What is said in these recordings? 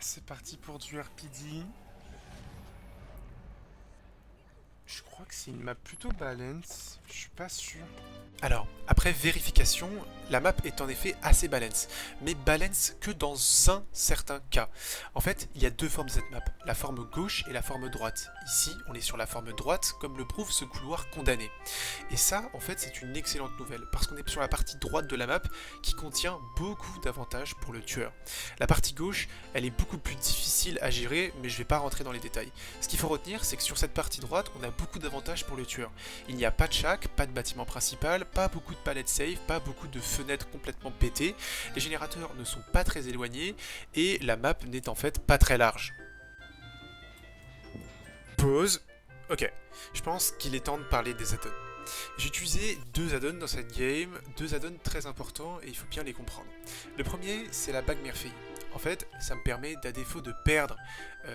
C'est parti pour du RPD. Je crois que c'est une map plutôt balance, je suis pas sûr. Alors, après vérification, la map est en effet assez balance, mais balance que dans un certain cas. En fait, il y a deux formes de cette map, la forme gauche et la forme droite. Ici, on est sur la forme droite, comme le prouve ce couloir condamné. Et ça, en fait, c'est une excellente nouvelle, parce qu'on est sur la partie droite de la map qui contient beaucoup d'avantages pour le tueur. La partie gauche, elle est beaucoup plus difficile à gérer, mais je vais pas rentrer dans les détails. Ce qu'il faut retenir, c'est que sur cette partie droite, on a beaucoup d'avantages pour le tueur. Il n'y a pas de shack, pas de bâtiment principal, pas beaucoup de palettes safe, pas beaucoup de fenêtres complètement pétées, les générateurs ne sont pas très éloignés, et la map n'est en fait pas très large. Pause. Ok, je pense qu'il est temps de parler des add-ons. J'ai utilisé deux add-ons dans cette game, deux add-ons très importants et il faut bien les comprendre. Le premier, c'est la bague Murphy. En fait, ça me permet, à défaut de perdre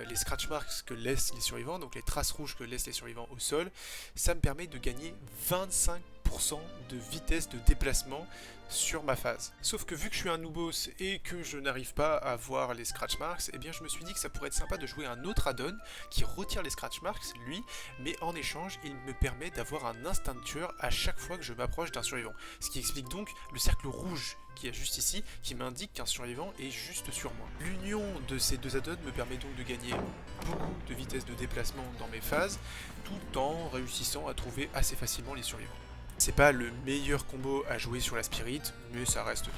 les scratch marks que laissent les survivants, donc les traces rouges que laissent les survivants au sol, ça me permet de gagner 25% de vitesse de déplacement sur ma phase. Sauf que vu que je suis un noobos et que je n'arrive pas à voir les scratch marks, eh bien je me suis dit que ça pourrait être sympa de jouer un autre add-on qui retire les scratch marks, lui, mais en échange, il me permet d'avoir un instant tueur à chaque fois que je m'approche d'un survivant. Ce qui explique donc le cercle rouge qui est juste ici, qui m'indique qu'un survivant est juste sur moi. L'union de ces deux add-ons me permet donc de gagner beaucoup de vitesse de déplacement dans mes phases, tout en réussissant à trouver assez facilement les survivants. C'est pas le meilleur combo à jouer sur la Spirit, mais ça reste bien.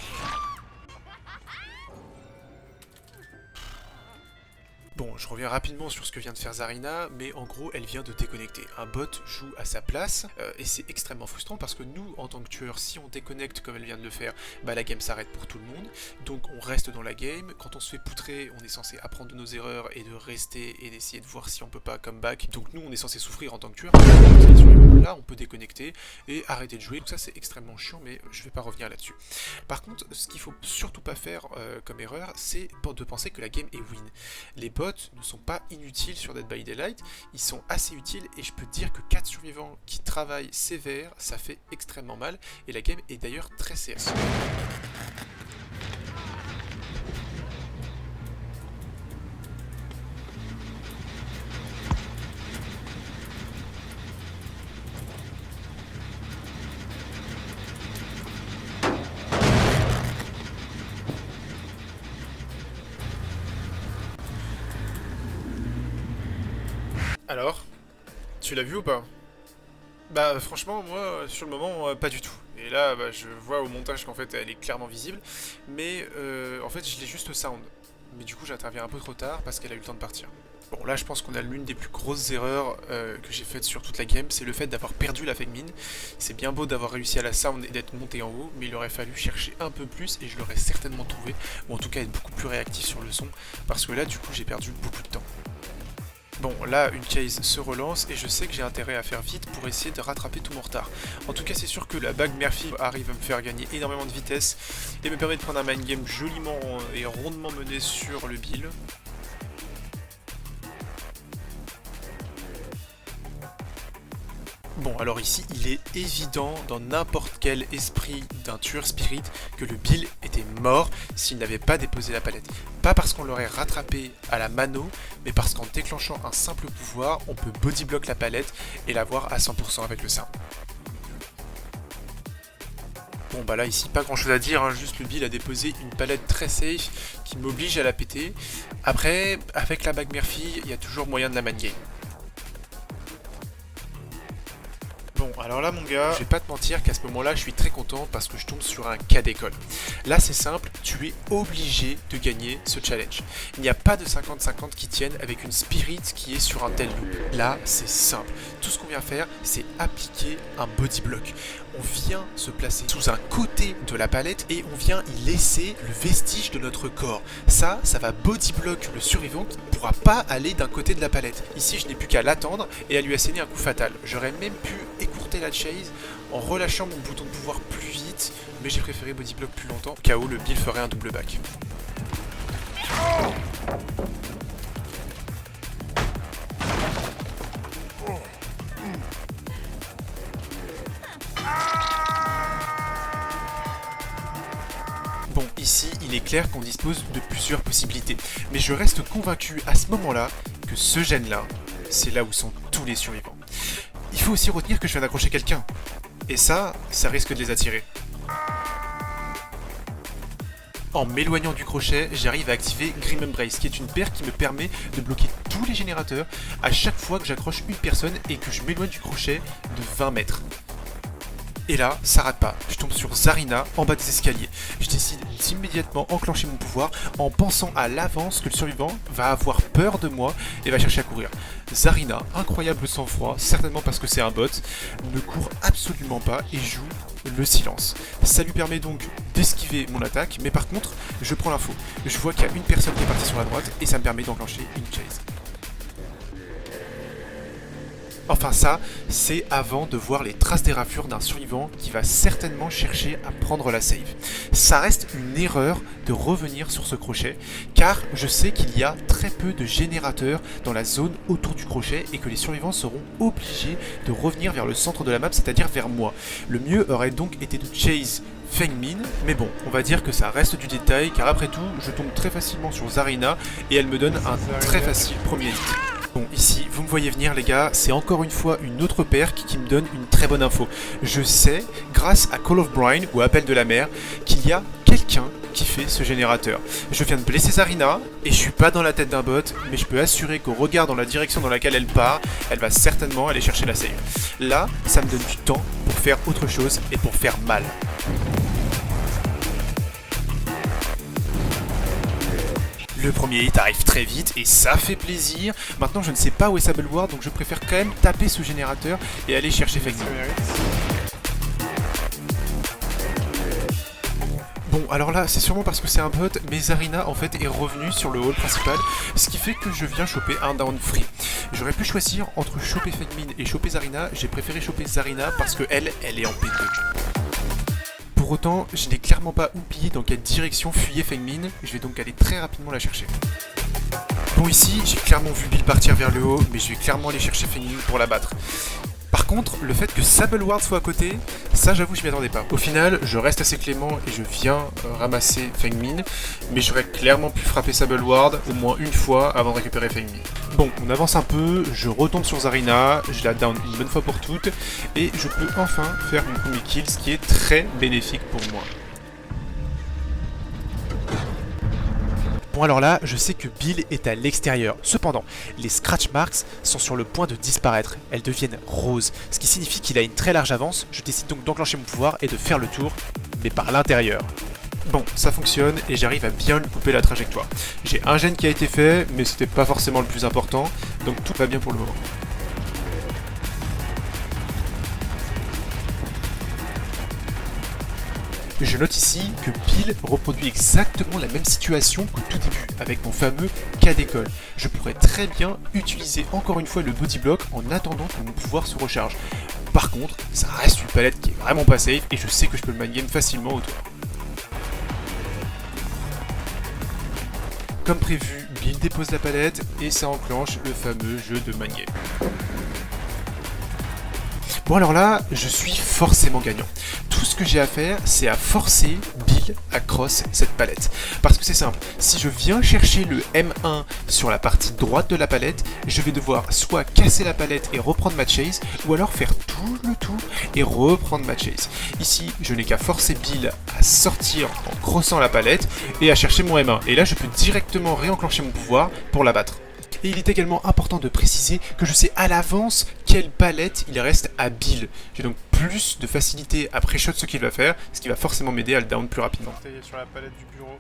Bon, je reviens rapidement sur ce que vient de faire Zarina, mais en gros, elle vient de déconnecter. Un bot joue à sa place, et c'est extrêmement frustrant parce que nous, en tant que tueurs, si on déconnecte comme elle vient de le faire, bah la game s'arrête pour tout le monde, donc on reste dans la game. Quand on se fait poutrer, on est censé apprendre de nos erreurs et de rester et d'essayer de voir si on peut pas come back. Donc nous, on est censé souffrir en tant que tueur. Là, on peut déconnecter et arrêter de jouer. Donc ça, c'est extrêmement chiant, mais je vais pas revenir là-dessus. Par contre, ce qu'il faut surtout pas faire comme erreur, c'est de penser que la game est win. Les bots ne sont pas inutiles sur Dead by Daylight, ils sont assez utiles et je peux te dire que 4 survivants qui travaillent sévère, ça fait extrêmement mal et la game est d'ailleurs très serrée. Alors, tu l'as vu ou pas? Bah franchement moi sur le moment pas du tout. Et là bah, je vois au montage qu'en fait elle est clairement visible. Mais en fait je l'ai juste sound. Mais du coup j'interviens un peu trop tard parce qu'elle a eu le temps de partir. Bon là je pense qu'on a l'une des plus grosses erreurs que j'ai faites sur toute la game, c'est le fait d'avoir perdu la Feng Min. C'est bien beau d'avoir réussi à la sound et d'être monté en haut, mais il aurait fallu chercher un peu plus et je l'aurais certainement trouvé. Ou en tout cas être beaucoup plus réactif sur le son, parce que là du coup j'ai perdu beaucoup de temps. Bon, là, une case se relance et je sais que j'ai intérêt à faire vite pour essayer de rattraper tout mon retard. En tout cas, c'est sûr que la bague Murphy arrive à me faire gagner énormément de vitesse et me permet de prendre un mind game joliment et rondement mené sur le Bill. Bon, alors ici, il est évident dans n'importe quel esprit d'un tueur spirit que le Bill était mort s'il n'avait pas déposé la palette. Pas parce qu'on l'aurait rattrapé à la mano, mais parce qu'en déclenchant un simple pouvoir, on peut bodyblock la palette et l'avoir à 100% avec le sound. Bon bah là ici pas grand chose à dire, hein, juste le Bill a déposé une palette très safe qui m'oblige à la péter. Après, avec la bague Murphy, il y a toujours moyen de la man game. Bon, alors là mon gars, je vais pas te mentir qu'à ce moment-là, je suis très content parce que je tombe sur un cas d'école. Là c'est simple, tu es obligé de gagner ce challenge. Il n'y a pas de 50-50 qui tiennent avec une spirit qui est sur un tel loop. Là c'est simple, tout ce qu'on vient faire, c'est appliquer un body block. On vient se placer sous un côté de la palette et on vient y laisser le vestige de notre corps. Ça va body block le survivant qui ne pourra pas aller d'un côté de la palette. Ici je n'ai plus qu'à l'attendre et à lui asséner un coup fatal. J'aurais même pu écourter la chase en relâchant mon bouton de pouvoir plus vite, mais j'ai préféré bodyblock plus longtemps, au cas où le Bill ferait un double back. Bon, ici, il est clair qu'on dispose de plusieurs possibilités. Mais je reste convaincu à ce moment-là que ce gène-là, c'est là où sont tous les survivants. Il faut aussi retenir que je viens d'accrocher quelqu'un. Et ça risque de les attirer. En m'éloignant du crochet, j'arrive à activer Grim Embrace, qui est une paire qui me permet de bloquer tous les générateurs à chaque fois que j'accroche une personne et que je m'éloigne du crochet de 20 mètres. Et là, ça rate pas, je tombe sur Zarina en bas des escaliers. Je décide d'immédiatement enclencher mon pouvoir en pensant à l'avance que le survivant va avoir peur de moi et va chercher à courir. Zarina, incroyable sang-froid, certainement parce que c'est un bot, ne court absolument pas et joue le silence. Ça lui permet donc d'esquiver mon attaque, mais par contre, je prends l'info. Je vois qu'il y a une personne qui est partie sur la droite et ça me permet d'enclencher une chase. Enfin ça, c'est avant de voir les traces des raflures d'un survivant qui va certainement chercher à prendre la save. Ça reste une erreur de revenir sur ce crochet, car je sais qu'il y a très peu de générateurs dans la zone autour du crochet et que les survivants seront obligés de revenir vers le centre de la map, c'est-à-dire vers moi. Le mieux aurait donc été de chase Feng Min, mais bon, on va dire que ça reste du détail, car après tout, je tombe très facilement sur Zarina et elle me donne un très facile premier hit. Bon, ici, vous me voyez venir les gars, c'est encore une fois une autre paire qui me donne une très bonne info. Je sais, grâce à Call of Brine ou Appel de la mer, qu'il y a quelqu'un qui fait ce générateur. Je viens de blesser Zarina, et je suis pas dans la tête d'un bot, mais je peux assurer qu'au regard dans la direction dans laquelle elle part, elle va certainement aller chercher la save. Là, ça me donne du temps pour faire autre chose et pour faire mal. Le premier hit arrive très vite et ça fait plaisir. Maintenant je ne sais pas où est Sable Ward, donc je préfère quand même taper ce générateur et aller chercher Feng Min. Bon alors là c'est sûrement parce que c'est un bot, mais Zarina en fait est revenue sur le hall principal, ce qui fait que je viens choper un down free. J'aurais pu choisir entre choper Feng Min et choper Zarina, j'ai préféré choper Zarina parce que elle est en P2. Pour autant, je n'ai clairement pas oublié dans quelle direction fuyait Feng Min, je vais donc aller très rapidement la chercher. Bon ici, j'ai clairement vu Bill partir vers le haut, mais je vais clairement aller chercher Feng Min pour la battre. Par contre, le fait que Sable Ward soit à côté, ça j'avoue je m'y attendais pas. Au final, je reste assez clément et je viens ramasser Feng Min, mais j'aurais clairement pu frapper Sable Ward au moins une fois avant de récupérer Feng Min. Bon, on avance un peu, je retombe sur Zarina, je la down une bonne fois pour toutes, et je peux enfin faire mon premier kill, ce qui est très bénéfique pour moi. Bon alors là, je sais que Bill est à l'extérieur. Cependant, les scratch marks sont sur le point de disparaître. Elles deviennent roses, ce qui signifie qu'il a une très large avance. Je décide donc d'enclencher mon pouvoir et de faire le tour, mais par l'intérieur. Bon, ça fonctionne et j'arrive à bien lui couper la trajectoire. J'ai un gène qui a été fait, mais c'était pas forcément le plus important, donc tout va bien pour le moment. Je note ici que Bill reproduit exactement la même situation qu'au tout début, avec mon fameux cas d'école. Je pourrais très bien utiliser encore une fois le body block en attendant que mon pouvoir se recharge. Par contre, ça reste une palette qui est vraiment pas safe et je sais que je peux le mind game facilement au tour. Comme prévu, Bill dépose la palette et ça enclenche le fameux jeu de mind game. Bon alors là, je suis forcément gagnant. Tout ce que j'ai à faire, c'est à forcer Bill à cross cette palette. Parce que c'est simple, si je viens chercher le M1 sur la partie droite de la palette, je vais devoir soit casser la palette et reprendre ma chase, ou alors faire tout le tour et reprendre ma chase. Ici, je n'ai qu'à forcer Bill à sortir en crossant la palette et à chercher mon M1. Et là, je peux directement réenclencher mon pouvoir pour la battre. Et il est également important de préciser que je sais à l'avance quelle palette il reste à Bill. J'ai donc plus de facilité à pré-shot ce qu'il va faire, ce qui va forcément m'aider à le down plus rapidement. Sur la palette du bureau.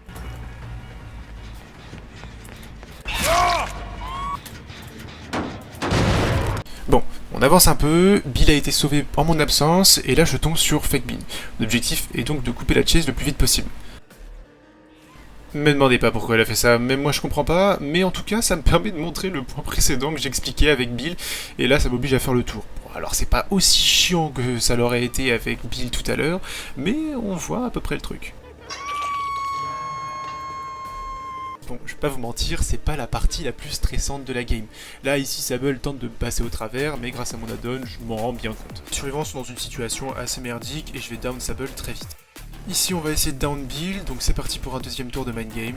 Bon, on avance un peu, Bill a été sauvé en mon absence, et là je tombe sur Feng Min. L'objectif est donc de couper la chase le plus vite possible. Me demandez pas pourquoi elle a fait ça, même moi je comprends pas, mais en tout cas ça me permet de montrer le point précédent que j'expliquais avec Bill, et là ça m'oblige à faire le tour. Bon, alors c'est pas aussi chiant que ça l'aurait été avec Bill tout à l'heure, mais on voit à peu près le truc. Bon, je vais pas vous mentir, c'est pas la partie la plus stressante de la game. Là, ici, Sable tente de me passer au travers, mais grâce à mon add-on, je m'en rends bien compte. Les survivants sont dans une situation assez merdique et je vais down Sable très vite. Ici on va essayer de down Bill, donc c'est parti pour un deuxième tour de mind game.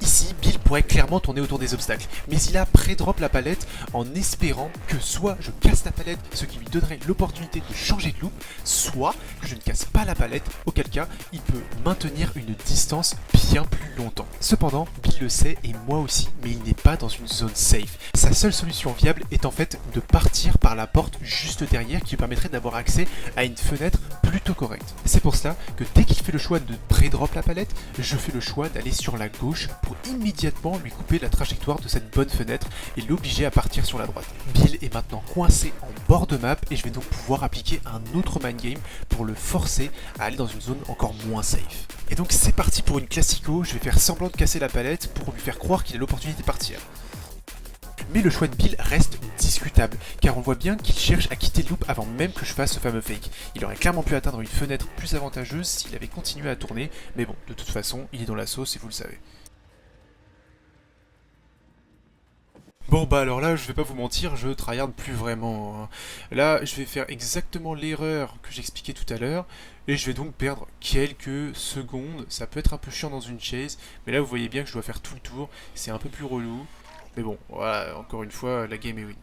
Ici, Bill pourrait clairement tourner autour des obstacles, mais il a pré-drop la palette en espérant que soit je casse la palette, ce qui lui donnerait l'opportunité de changer de loop, soit que je ne casse pas la palette, auquel cas il peut maintenir une distance bien plus longtemps. Cependant, Bill le sait et moi aussi, mais il n'est pas dans une zone safe. Sa seule solution viable est en fait de partir par la porte juste derrière qui lui permettrait d'avoir accès à une fenêtre plutôt correcte. C'est pour cela que dès qu'il fait le choix de pré-drop la palette, je fais le choix d'aller sur la gauche pour immédiatement lui couper la trajectoire de cette bonne fenêtre et l'obliger à partir sur la droite. Bill est maintenant coincé en bord de map et je vais donc pouvoir appliquer un autre mind game pour le forcer à aller dans une zone encore moins safe. Et donc c'est parti pour une classico, je vais faire semblant de casser la palette pour lui faire croire qu'il a l'opportunité de partir. Mais le choix de Bill reste discutable, car on voit bien qu'il cherche à quitter le loop avant même que je fasse ce fameux fake. Il aurait clairement pu atteindre une fenêtre plus avantageuse s'il avait continué à tourner, mais bon, de toute façon, il est dans la sauce et vous le savez. Bon bah alors là, je vais pas vous mentir, je tryhard plus vraiment, hein. Là, je vais faire exactement l'erreur que j'expliquais tout à l'heure, et je vais donc perdre quelques secondes. Ça peut être un peu chiant dans une chase, mais là vous voyez bien que je dois faire tout le tour, c'est un peu plus relou. Mais bon, voilà, encore une fois, la game est win.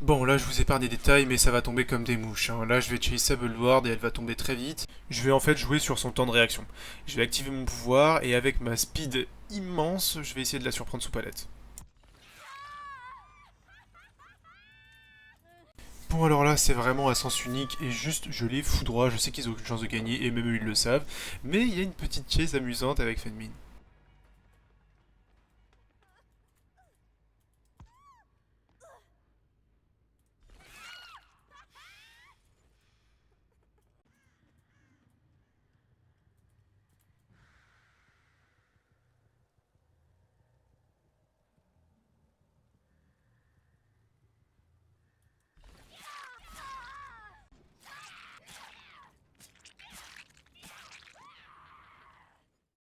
Bon, là je vous épargne des détails, mais ça va tomber comme des mouches, hein. Là je vais chase sa Bulwark et elle va tomber très vite. Je vais en fait jouer sur son temps de réaction. Je vais activer mon pouvoir et avec ma speed immense, je vais essayer de la surprendre sous palette. Bon alors là c'est vraiment à sens unique et juste je les foudroie, je sais qu'ils ont aucune chance de gagner et même eux ils le savent. Mais il y a une petite chase amusante avec Fenmin.